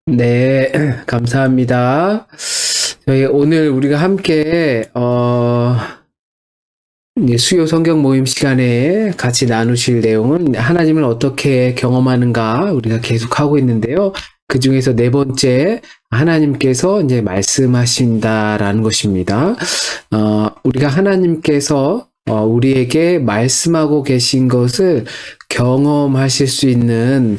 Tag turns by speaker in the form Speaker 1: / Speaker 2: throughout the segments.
Speaker 1: 네, 감사합니다. 저희 오늘 우리가 함께 이제 수요 성경 모임 시간에 같이 나누실 내용은 하나님을 어떻게 경험하는가 우리가 계속 하고 있는데요. 그 중에서 네 번째 하나님께서 이제 말씀하신다라는 것입니다. 우리가 하나님께서 우리에게 말씀하고 계신 것을 경험하실 수 있는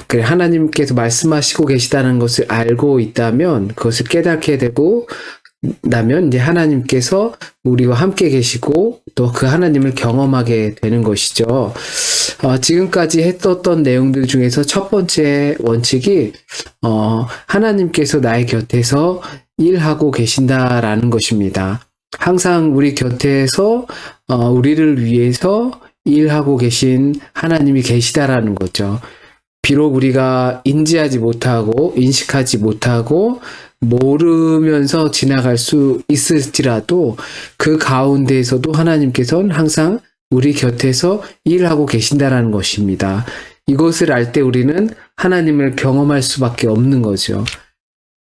Speaker 1: 그래, 하나님께서 말씀하시고 계시다는 것을 알고 있다면, 그것을 깨닫게 되고 나면, 이제 하나님께서 우리와 함께 계시고, 또 그 하나님을 경험하게 되는 것이죠. 지금까지 했었던 내용들 중에서 첫 번째 원칙이, 하나님께서 나의 곁에서 일하고 계신다라는 것입니다. 항상 우리 곁에서, 우리를 위해서 일하고 계신 하나님이 계시다라는 거죠. 비록 우리가 인지하지 못하고 인식하지 못하고 모르면서 지나갈 수 있을지라도 그 가운데에서도 하나님께서는 항상 우리 곁에서 일하고 계신다라는 것입니다. 이것을 알 때 우리는 하나님을 경험할 수밖에 없는 거죠.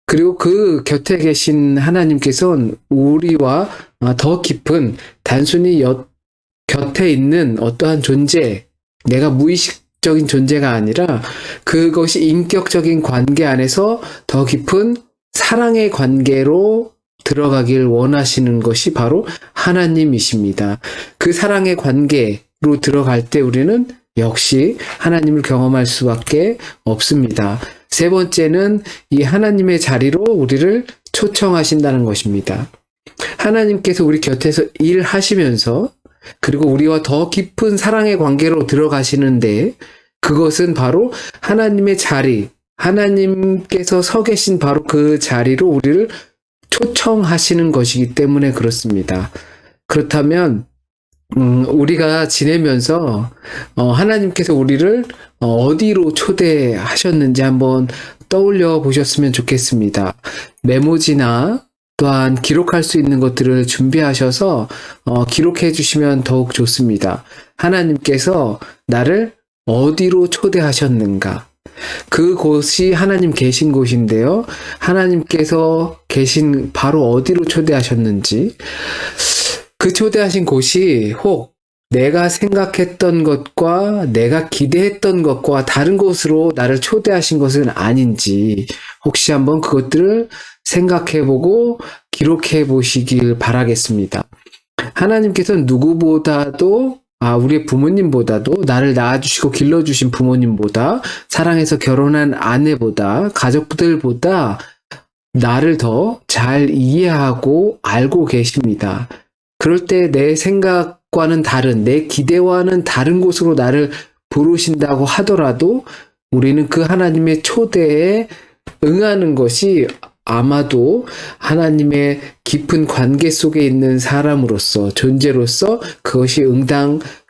Speaker 1: 그리고 그 곁에 계신 하나님께서는 우리와 더 깊은 단순히 곁에 있는 어떠한 존재, 내가 무의식적인 존재가 아니라 그것이 인격적인 관계 안에서 더 깊은 사랑의 관계로 들어가길 원하시는 것이 바로 하나님이십니다. 그 사랑의 관계로 들어갈 때 우리는 역시 하나님을 경험할 수밖에 없습니다. 세 번째는 이 하나님의 자리로 우리를 초청하신다는 것입니다. 하나님께서 우리 곁에서 일하시면서 그리고 우리와 더 깊은 사랑의 관계로 들어가시는데 그것은 바로 하나님의 자리, 하나님께서 서 계신 바로 그 자리로 우리를 초청하시는 것이기 때문에 그렇습니다. 그렇다면 우리가 지내면서 하나님께서 우리를 어디로 초대하셨는지 한번 떠올려 보셨으면 좋겠습니다. 메모지나 또한 기록할 수 있는 것들을 준비하셔서 기록해 주시면 더욱 좋습니다. 하나님께서 나를 어디로 초대하셨는가? 그곳이 하나님 계신 곳인데요. 하나님께서 계신 바로 어디로 초대하셨는지 그 초대하신 곳이 혹 내가 생각했던 것과 내가 기대했던 것과 다른 곳으로 나를 초대하신 것은 아닌지 혹시 한번 그것들을 생각해보고 기록해보시길 바라겠습니다. 하나님께서는 누구보다도 우리의 부모님보다도 나를 낳아주시고 길러주신 부모님보다 사랑해서 결혼한 아내보다 가족들보다 나를 더 잘 이해하고 알고 계십니다. 그럴 때 내 생각과는 다른, 내 기대와는 다른 곳으로 나를 부르신다고 하더라도 우리는 그 하나님의 초대에 응하는 것이 아마도 하나님의 깊은 관계 속에 있는 사람으로서, 존재로서 그것이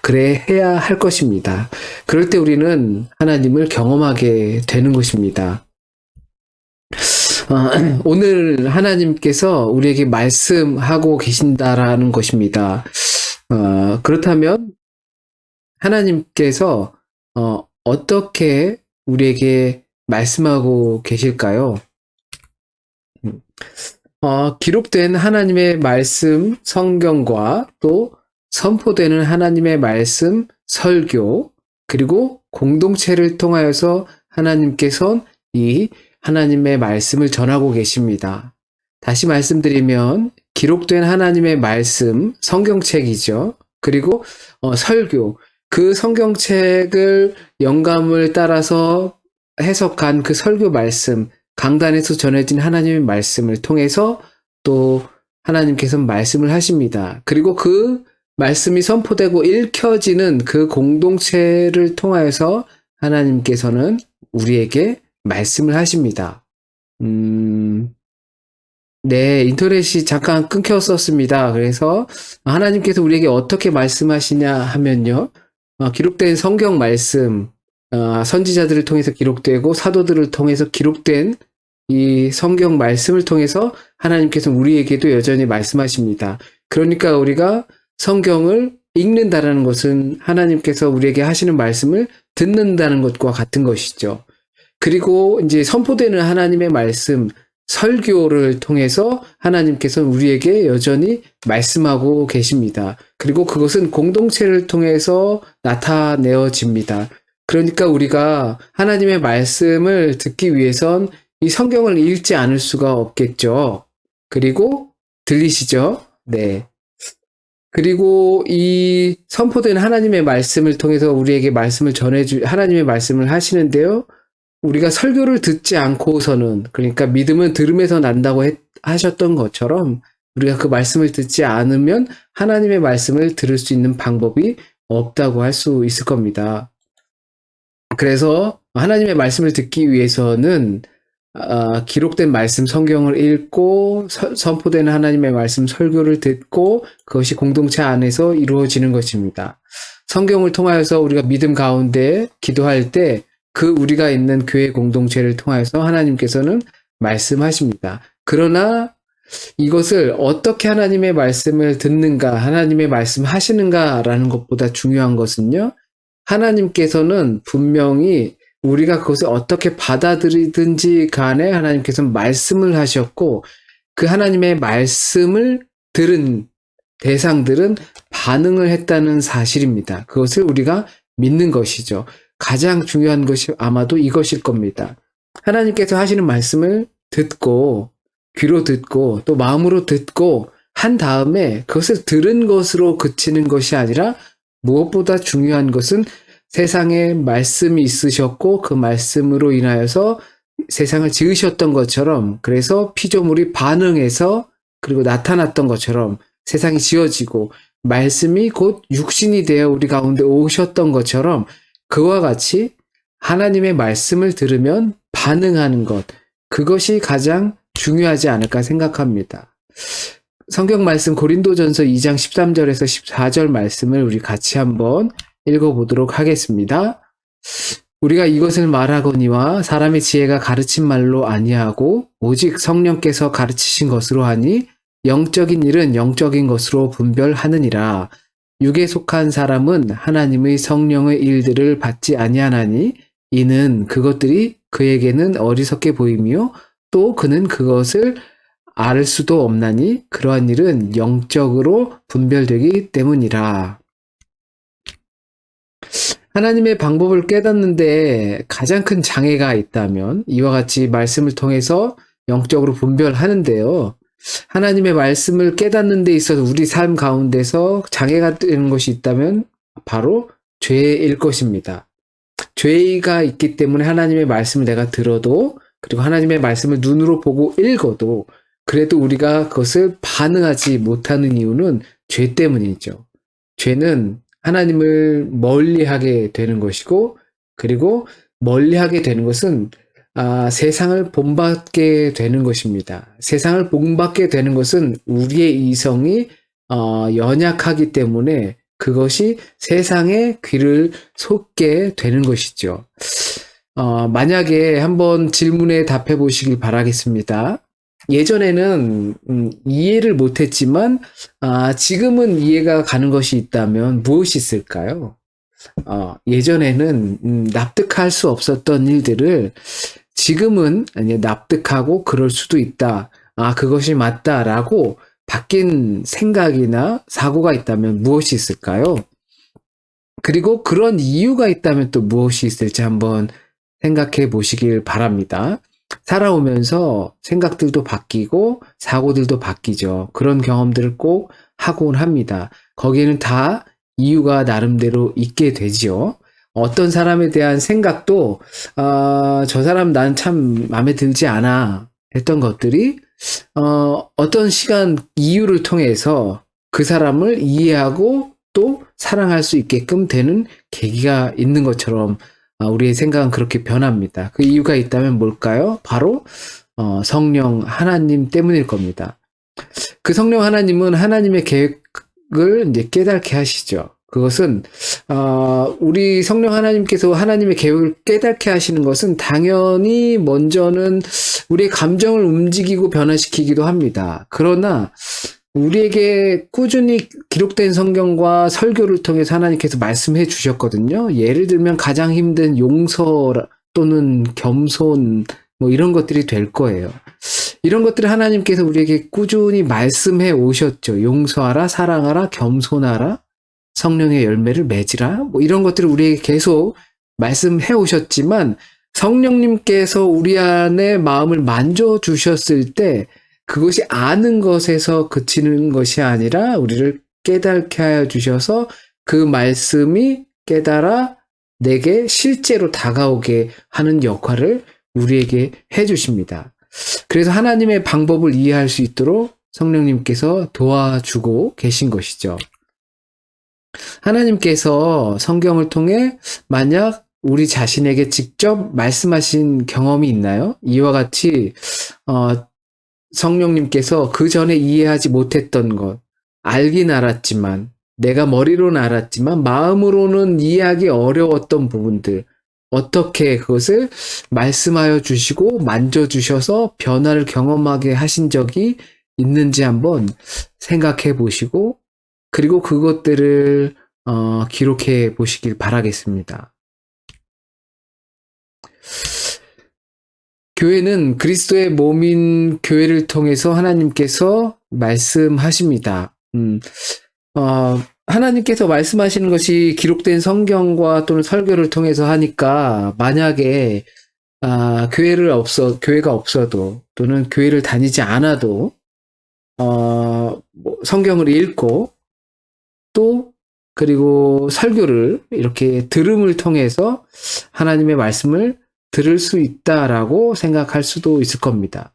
Speaker 1: 그래 해야 할 것입니다. 그럴 때 우리는 하나님을 경험하게 되는 것입니다. 오늘 하나님께서 우리에게 말씀하고 계신다라는 것입니다. 그렇다면 하나님께서 어떻게 우리에게 말씀하고 계실까요? 기록된 하나님의 말씀 성경과 또 선포되는 하나님의 말씀 설교 그리고 공동체를 통하여서 하나님께서는 이 하나님의 말씀을 전하고 계십니다. 다시 말씀드리면 기록된 하나님의 말씀 성경책이죠. 그리고 설교 그 성경책을 영감을 따라서 해석한 그 설교 말씀 강단에서 전해진 하나님의 말씀을 통해서 또 하나님께서 말씀을 하십니다. 그리고 그 말씀이 선포되고 읽혀지는 그 공동체를 통하여서 하나님께서는 우리에게 말씀을 하십니다. 네, 인터넷이 잠깐 끊겼었습니다. 그래서 하나님께서 우리에게 어떻게 말씀하시냐 하면요. 기록된 성경 말씀, 선지자들을 통해서 기록되고 사도들을 통해서 기록된 이 성경 말씀을 통해서 하나님께서 우리에게도 여전히 말씀하십니다. 그러니까 우리가 성경을 읽는다라는 것은 하나님께서 우리에게 하시는 말씀을 듣는다는 것과 같은 것이죠. 그리고 이제 선포되는 하나님의 말씀, 설교를 통해서 하나님께서는 우리에게 여전히 말씀하고 계십니다. 그리고 그것은 공동체를 통해서 나타내어집니다. 그러니까 우리가 하나님의 말씀을 듣기 위해선 이 성경을 읽지 않을 수가 없겠죠. 그리고 들리시죠? 네. 그리고 이 선포된 하나님의 말씀을 통해서 우리에게 말씀을 하나님의 말씀을 하시는데요. 우리가 설교를 듣지 않고서는, 그러니까 믿음은 들음에서 난다고 하셨던 것처럼 우리가 그 말씀을 듣지 않으면 하나님의 말씀을 들을 수 있는 방법이 없다고 할 수 있을 겁니다. 그래서 하나님의 말씀을 듣기 위해서는 기록된 말씀 성경을 읽고 선포되는 하나님의 말씀 설교를 듣고 그것이 공동체 안에서 이루어지는 것입니다. 성경을 통하여서 우리가 믿음 가운데 기도할 때 그 우리가 있는 교회 공동체를 통하여서 하나님께서는 말씀하십니다. 그러나 이것을 어떻게 하나님의 말씀을 듣는가, 하나님의 말씀 하시는가라는 것보다 중요한 것은요, 하나님께서는 분명히 우리가 그것을 어떻게 받아들이든지 간에 하나님께서는 말씀을 하셨고 그 하나님의 말씀을 들은 대상들은 반응을 했다는 사실입니다. 그것을 우리가 믿는 것이죠. 가장 중요한 것이 아마도 이것일 겁니다. 하나님께서 하시는 말씀을 듣고 귀로 듣고 또 마음으로 듣고 한 다음에 그것을 들은 것으로 그치는 것이 아니라 무엇보다 중요한 것은 세상에 말씀이 있으셨고 그 말씀으로 인하여서 세상을 지으셨던 것처럼 그래서 피조물이 반응해서 그리고 나타났던 것처럼 세상이 지어지고 말씀이 곧 육신이 되어 우리 가운데 오셨던 것처럼 그와 같이 하나님의 말씀을 들으면 반응하는 것, 그것이 가장 중요하지 않을까 생각합니다. 성경 말씀 고린도전서 2장 13절에서 14절 말씀을 우리 같이 한번 읽어보도록 하겠습니다. 우리가 이것을 말하거니와 사람의 지혜가 가르친 말로 아니하고 오직 성령께서 가르치신 것으로 하니 영적인 일은 영적인 것으로 분별하느니라. 육에 속한 사람은 하나님의 성령의 일들을 받지 아니하나니 이는 그것들이 그에게는 어리석게 보이며 또 그는 그것을 알 수도 없나니 그러한 일은 영적으로 분별되기 때문이라. 하나님의 방법을 깨닫는데 가장 큰 장애가 있다면 이와 같이 말씀을 통해서 영적으로 분별하는데요. 하나님의 말씀을 깨닫는 데 있어서 우리 삶 가운데서 장애가 되는 것이 있다면 바로 죄일 것입니다. 죄가 있기 때문에 하나님의 말씀을 내가 들어도 그리고 하나님의 말씀을 눈으로 보고 읽어도 그래도 우리가 그것을 반응하지 못하는 이유는 죄 때문이죠. 죄는 하나님을 멀리하게 되는 것이고 그리고 멀리하게 되는 것은 세상을 본받게 되는 것입니다. 세상을 본받게 되는 것은 우리의 이성이 연약하기 때문에 그것이 세상의 귀를 솟게 되는 것이죠. 만약에 한번 질문에 답해 보시길 바라겠습니다. 예전에는 이해를 못했지만 지금은 이해가 가는 것이 있다면 무엇이 있을까요? 예전에는 납득할 수 없었던 일들을 지금은 납득하고 그럴 수도 있다. 그것이 맞다라고 바뀐 생각이나 사고가 있다면 무엇이 있을까요? 그리고 그런 이유가 있다면 또 무엇이 있을지 한번 생각해 보시길 바랍니다. 살아오면서 생각들도 바뀌고 사고들도 바뀌죠. 그런 경험들을 꼭 하곤 합니다. 거기에는 다 이유가 나름대로 있게 되지요. 어떤 사람에 대한 생각도 저 사람 난 참 마음에 들지 않아 했던 것들이 어떤 시간 이유를 통해서 그 사람을 이해하고 또 사랑할 수 있게끔 되는 계기가 있는 것처럼 우리의 생각은 그렇게 변합니다. 그 이유가 있다면 뭘까요? 바로 성령 하나님 때문일 겁니다. 그 성령 하나님은 하나님의 계획을 이제 깨닫게 하시죠. 그것은 우리 성령 하나님께서 하나님의 계획을 깨닫게 하시는 것은 당연히 먼저는 우리의 감정을 움직이고 변화시키기도 합니다. 그러나 우리에게 꾸준히 기록된 성경과 설교를 통해서 하나님께서 말씀해 주셨거든요. 예를 들면 가장 힘든 또는 겸손, 뭐 이런 것들이 될 거예요. 이런 것들을 하나님께서 우리에게 꾸준히 말씀해 오셨죠. 용서하라, 사랑하라, 겸손하라, 성령의 열매를 맺으라. 뭐 이런 것들을 우리에게 계속 말씀해 오셨지만 성령님께서 우리 안에 마음을 만져주셨을 때 그것이 아는 것에서 그치는 것이 아니라 우리를 깨닫게 하여 주셔서 그 말씀이 깨달아 내게 실제로 다가오게 하는 역할을 우리에게 해주십니다. 그래서 하나님의 방법을 이해할 수 있도록 성령님께서 도와주고 계신 것이죠. 하나님께서 성경을 통해 만약 우리 자신에게 직접 말씀하신 경험이 있나요? 이와 같이 성령님께서 그 전에 이해하지 못했던 것, 알긴 알았지만 내가 머리로는 알았지만 마음으로는 이해하기 어려웠던 부분들, 어떻게 그것을 말씀하여 주시고 만져주셔서 변화를 경험하게 하신 적이 있는지 한번 생각해 보시고 그리고 그것들을 기록해 보시길 바라겠습니다. 교회는 그리스도의 몸인 교회를 통해서 하나님께서 말씀하십니다. 하나님께서 말씀하시는 것이 기록된 성경과 또는 설교를 통해서 하니까 만약에 교회가 없어도 또는 교회를 다니지 않아도 성경을 읽고 또 그리고 설교를 이렇게 들음을 통해서 하나님의 말씀을 들을 수 있다라고 생각할 수도 있을 겁니다.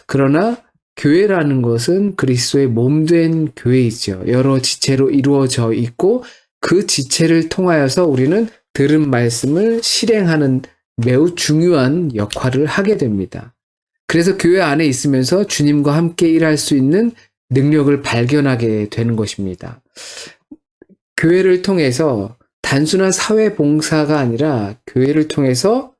Speaker 1: 그러나 교회라는 것은 그리스도의 몸된 교회이죠. 여러 지체로 이루어져 있고 그 지체를 통하여서 우리는 들은 말씀을 실행하는 매우 중요한 역할을 하게 됩니다. 그래서 교회 안에 있으면서 주님과 함께 일할 수 있는 능력을 발견하게 되는 것입니다. 교회를 통해서 단순한 사회 봉사가 아니라 교회를 통해서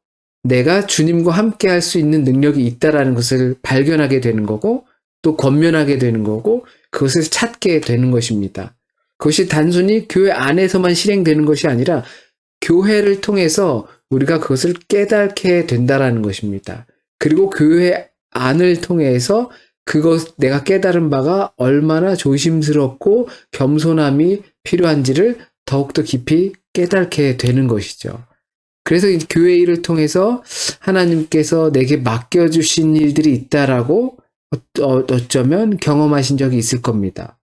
Speaker 1: 내가 주님과 함께 할 수 있는 능력이 있다라는 것을 발견하게 되는 거고 또 권면하게 되는 거고 그것을 찾게 되는 것입니다. 그것이 단순히 교회 안에서만 실행되는 것이 아니라 교회를 통해서 우리가 그것을 깨닫게 된다라는 것입니다. 그리고 교회 안을 통해서 내가 깨달은 바가 얼마나 조심스럽고 겸손함이 필요한지를 더욱더 깊이 깨닫게 되는 것이죠. 그래서 이 교회 일을 통해서 하나님께서 내게 맡겨주신 일들이 있다라고 어쩌면 경험하신 적이 있을 겁니다.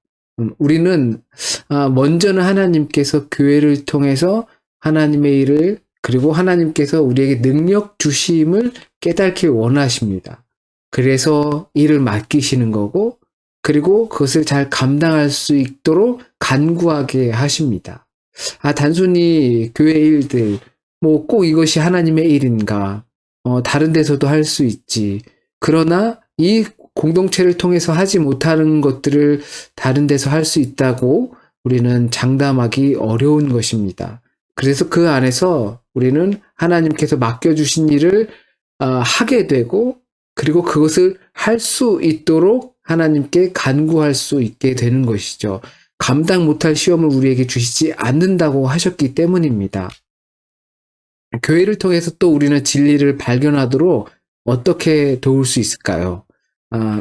Speaker 1: 우리는 먼저는 하나님께서 교회를 통해서 하나님의 일을 그리고 하나님께서 우리에게 능력 주심을 깨닫길 원하십니다. 그래서 일을 맡기시는 거고 그리고 그것을 잘 감당할 수 있도록 간구하게 하십니다. 단순히 교회 일들 꼭 이것이 하나님의 일인가? 다른 데서도 할 수 있지. 그러나 이 공동체를 통해서 하지 못하는 것들을 다른 데서 할 수 있다고 우리는 장담하기 어려운 것입니다. 그래서 그 안에서 우리는 하나님께서 맡겨주신 일을 하게 되고 그리고 그것을 할 수 있도록 하나님께 간구할 수 있게 되는 것이죠. 감당 못할 시험을 우리에게 주시지 않는다고 하셨기 때문입니다. 교회를 통해서 또 우리는 진리를 발견하도록 어떻게 도울 수 있을까요?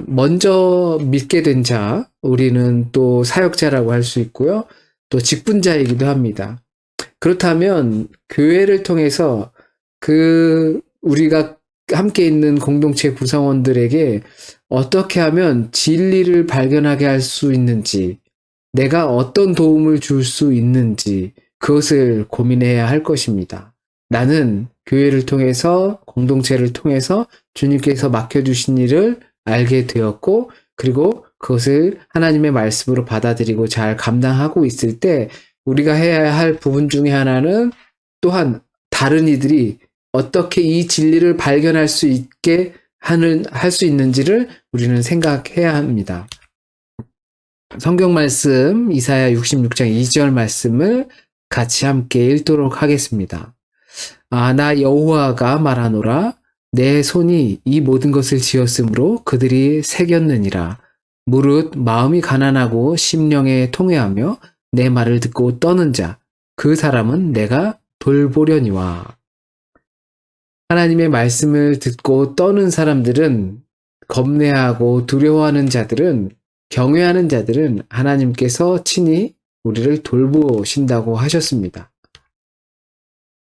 Speaker 1: 먼저 믿게 된 자, 우리는 또 사역자라고 할 수 있고요. 또 직분자이기도 합니다. 그렇다면 교회를 통해서 우리가 함께 있는 공동체 구성원들에게 어떻게 하면 진리를 발견하게 할 수 있는지, 내가 어떤 도움을 줄 수 있는지 그것을 고민해야 할 것입니다. 나는 교회를 통해서 공동체를 통해서 주님께서 맡겨주신 일을 알게 되었고 그리고 그것을 하나님의 말씀으로 받아들이고 잘 감당하고 있을 때 우리가 해야 할 부분 중에 하나는 또한 다른 이들이 어떻게 이 진리를 발견할 수 있게 할 수 있는지를 우리는 생각해야 합니다. 성경 말씀 이사야 66장 2절 말씀을 같이 함께 읽도록 하겠습니다. 나 여호와가 말하노라 내 손이 이 모든 것을 지었으므로 그들이 새겼느니라. 무릇 마음이 가난하고 심령에 통회하며 내 말을 듣고 떠는 자 그 사람은 내가 돌보려니와. 하나님의 말씀을 듣고 떠는 사람들은, 겁내하고 두려워하는 자들은, 경외하는 자들은 하나님께서 친히 우리를 돌보신다고 하셨습니다.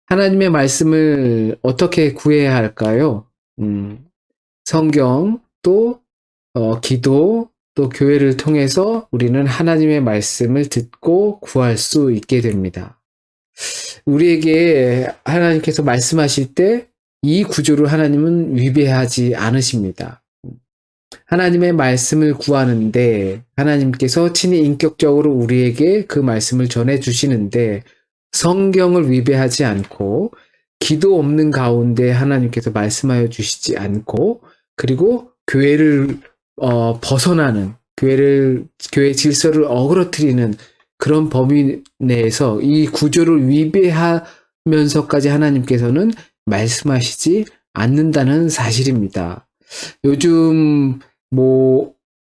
Speaker 1: 하나님의 말씀을 어떻게 구해야 할까요? 성경, 또 기도, 또 교회를 통해서 우리는 하나님의 말씀을 듣고 구할 수 있게 됩니다. 우리에게 하나님께서 말씀하실 때 이 구조를 하나님은 위배하지 않으십니다. 하나님의 말씀을 구하는데 하나님께서 친히 인격적으로 우리에게 그 말씀을 전해주시는데 성경을 위배하지 않고 기도 없는 가운데 하나님께서 말씀하여 주시지 않고 그리고 교회를 벗어나는 교회 질서를 어그러뜨리는 그런 범위 내에서 이 구조를 위배하면서까지 하나님께서는 말씀하시지 않는다는 사실입니다. 요즘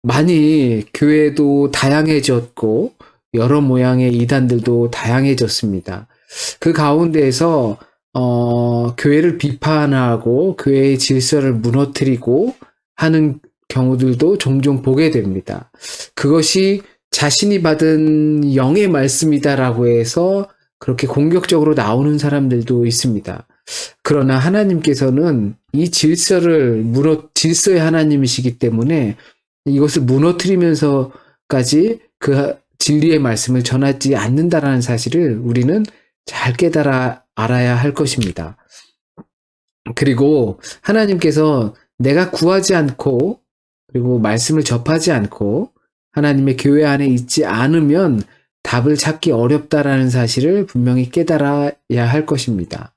Speaker 1: 많이 교회도 다양해졌고 여러 모양의 이단들도 다양해졌습니다. 그 가운데에서 교회를 비판하고 교회의 질서를 무너뜨리고 하는 경우들도 종종 보게 됩니다. 그것이 자신이 받은 영의 말씀이다라고 해서 그렇게 공격적으로 나오는 사람들도 있습니다. 그러나 하나님께서는 이 질서의 하나님이시기 때문에 이것을 무너뜨리면서까지 그 진리의 말씀을 전하지 않는다라는 사실을 우리는 잘 깨달아 알아야 할 것입니다. 그리고 하나님께서 내가 구하지 않고 그리고 말씀을 접하지 않고 하나님의 교회 안에 있지 않으면 답을 찾기 어렵다라는 사실을 분명히 깨달아야 할 것입니다.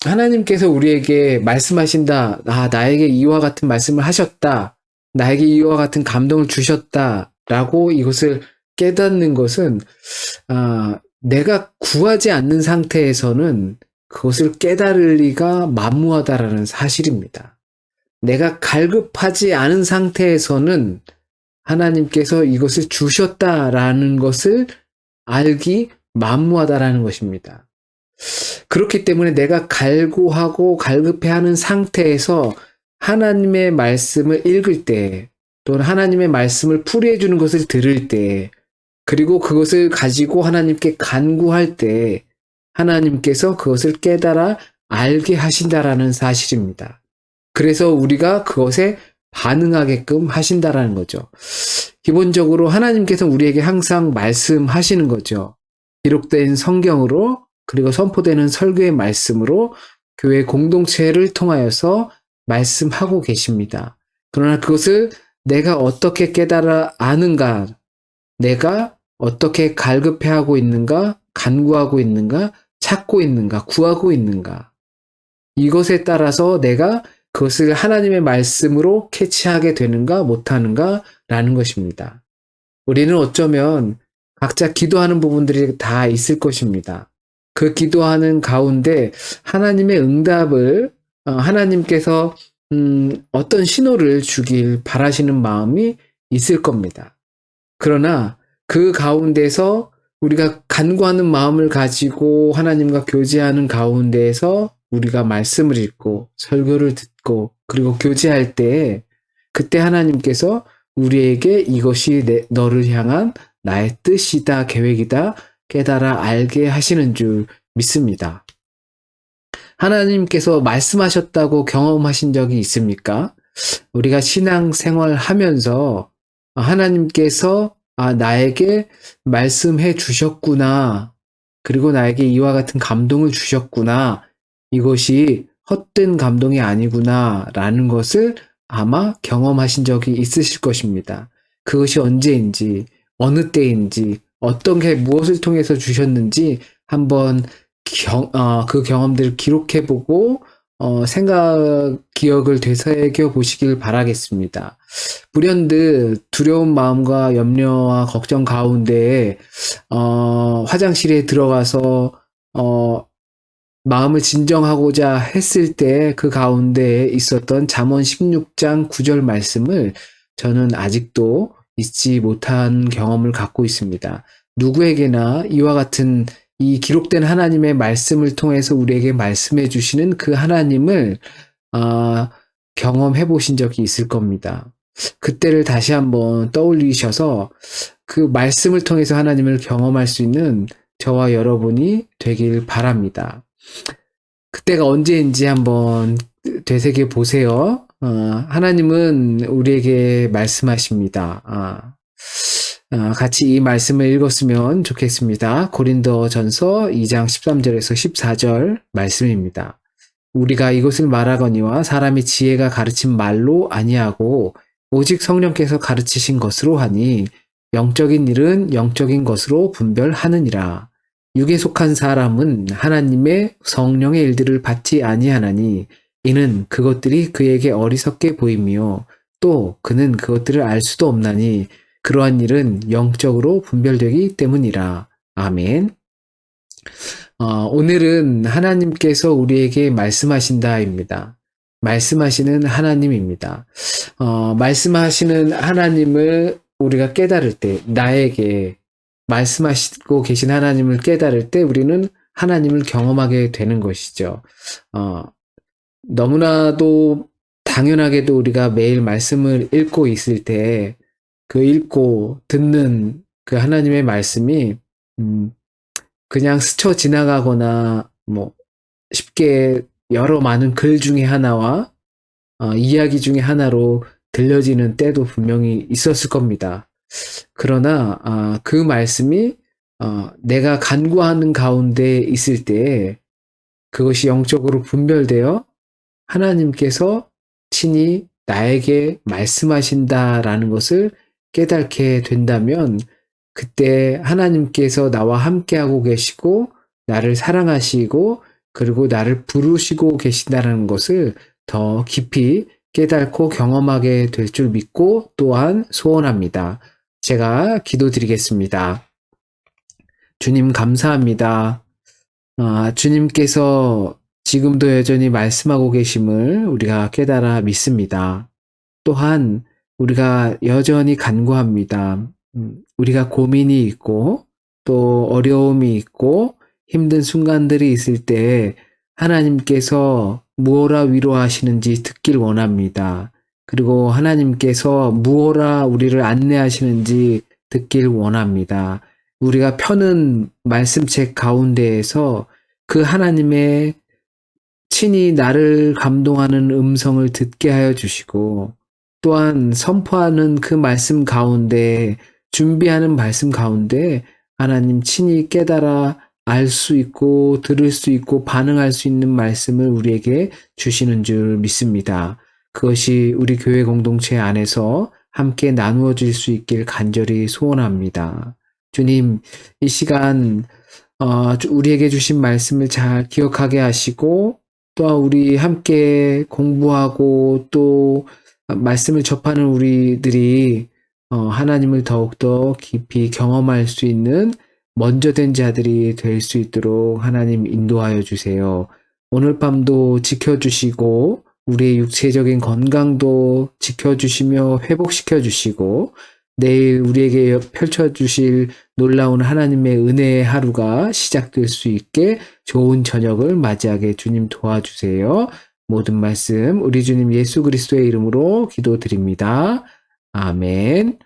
Speaker 1: 하나님께서 우리에게 말씀하신다. 나에게 이와 같은 말씀을 하셨다. 나에게 이와 같은 감동을 주셨다. 라고 이것을 깨닫는 것은 내가 구하지 않는 상태에서는 그것을 깨달을 리가 만무하다라는 사실입니다. 내가 갈급하지 않은 상태에서는 하나님께서 이것을 주셨다라는 것을 알기 만무하다라는 것입니다. 그렇기 때문에 내가 갈구하고 갈급해하는 상태에서 하나님의 말씀을 읽을 때 또는 하나님의 말씀을 풀이해 주는 것을 들을 때 그리고 그것을 가지고 하나님께 간구할 때 하나님께서 그것을 깨달아 알게 하신다라는 사실입니다. 그래서 우리가 그것에 반응하게끔 하신다라는 거죠. 기본적으로 하나님께서 우리에게 항상 말씀하시는 거죠. 기록된 성경으로 그리고 선포되는 설교의 말씀으로 교회 공동체를 통하여서 말씀하고 계십니다. 그러나 그것을 내가 어떻게 깨달아 아는가, 내가 어떻게 갈급해하고 있는가, 간구하고 있는가, 찾고 있는가, 구하고 있는가, 이것에 따라서 내가 그것을 하나님의 말씀으로 캐치하게 되는가 못하는가 라는 것입니다. 우리는 어쩌면 각자 기도하는 부분들이 다 있을 것입니다. 그 기도하는 가운데 하나님의 응답을 하나님께서 어떤 신호를 주길 바라시는 마음이 있을 겁니다. 그러나 그 가운데서 우리가 간구하는 마음을 가지고 하나님과 교제하는 가운데에서 우리가 말씀을 읽고 설교를 듣고 그리고 교제할 때 그때 하나님께서 우리에게 이것이 너를 향한 나의 뜻이다, 계획이다 깨달아 알게 하시는 줄 믿습니다. 하나님께서 말씀하셨다고 경험하신 적이 있습니까? 우리가 신앙생활 하면서 하나님께서 나에게 말씀해 주셨구나. 그리고 나에게 이와 같은 감동을 주셨구나. 이것이 헛된 감동이 아니구나. 라는 것을 아마 경험하신 적이 있으실 것입니다. 그것이 언제인지, 어느 때인지, 어떤 게 무엇을 통해서 주셨는지 한번 그 경험들을 기록해보고 기억을 되새겨 보시길 바라겠습니다. 불현듯 두려운 마음과 염려와 걱정 가운데 화장실에 들어가서 마음을 진정하고자 했을 때 그 가운데에 있었던 잠언 16장 9절 말씀을 저는 아직도 잊지 못한 경험을 갖고 있습니다. 누구에게나 이와 같은 이 기록된 하나님의 말씀을 통해서 우리에게 말씀해 주시는 그 하나님을 경험해 보신 적이 있을 겁니다. 그때를 다시 한번 떠올리셔서 그 말씀을 통해서 하나님을 경험할 수 있는 저와 여러분이 되길 바랍니다. 그때가 언제인지 한번 되새겨 보세요. 하나님은 우리에게 말씀하십니다. 같이 이 말씀을 읽었으면 좋겠습니다. 고린도전서 2장 13절에서 14절 말씀입니다. 우리가 이것을 말하거니와 사람이 지혜가 가르친 말로 아니하고 오직 성령께서 가르치신 것으로 하니 영적인 일은 영적인 것으로 분별하느니라. 육에 속한 사람은 하나님의 성령의 일들을 받지 아니하나니 이는 그것들이 그에게 어리석게 보이며 또 그는 그것들을 알 수도 없나니 그러한 일은 영적으로 분별되기 때문이라. 아멘. 오늘은 하나님께서 우리에게 말씀하신다입니다. 말씀하시는 하나님입니다. 말씀하시는 하나님을 우리가 깨달을 때, 나에게 말씀하시고 계신 하나님을 깨달을 때 우리는 하나님을 경험하게 되는 것이죠. 너무나도 당연하게도 우리가 매일 말씀을 읽고 있을 때 그 읽고 듣는 그 하나님의 말씀이 그냥 스쳐 지나가거나 뭐 쉽게 여러 많은 글 중에 하나와 이야기 중에 하나로 들려지는 때도 분명히 있었을 겁니다. 그러나 그 말씀이 내가 간구하는 가운데 있을 때 그것이 영적으로 분별되어 하나님께서 친히 나에게 말씀하신다라는 것을 깨닫게 된다면 그때 하나님께서 나와 함께하고 계시고 나를 사랑하시고 그리고 나를 부르시고 계신다는 것을 더 깊이 깨닫고 경험하게 될 줄 믿고 또한 소원합니다. 제가 기도드리겠습니다. 주님 감사합니다. 주님께서 지금도 여전히 말씀하고 계심을 우리가 깨달아 믿습니다. 또한 우리가 여전히 간구합니다. 우리가 고민이 있고 또 어려움이 있고 힘든 순간들이 있을 때 하나님께서 무엇라 위로하시는지 듣길 원합니다. 그리고 하나님께서 무엇라 우리를 안내하시는지 듣길 원합니다. 우리가 펴는 말씀책 가운데에서 그 하나님의 친히 나를 감동하는 음성을 듣게 하여 주시고 또한 선포하는 그 말씀 가운데 준비하는 말씀 가운데 하나님 친히 깨달아 알 수 있고 들을 수 있고 반응할 수 있는 말씀을 우리에게 주시는 줄 믿습니다. 그것이 우리 교회 공동체 안에서 함께 나누어질 수 있길 간절히 소원합니다. 주님, 이 시간 우리에게 주신 말씀을 잘 기억하게 하시고 또 우리 함께 공부하고 또 말씀을 접하는 우리들이 하나님을 더욱더 깊이 경험할 수 있는 먼저 된 자들이 될 수 있도록 하나님 인도하여 주세요. 오늘 밤도 지켜주시고 우리의 육체적인 건강도 지켜주시며 회복시켜 주시고 내일 우리에게 펼쳐주실 놀라운 하나님의 은혜의 하루가 시작될 수 있게 좋은 저녁을 맞이하게 주님 도와주세요. 모든 말씀 우리 주님 예수 그리스도의 이름으로 기도드립니다. 아멘.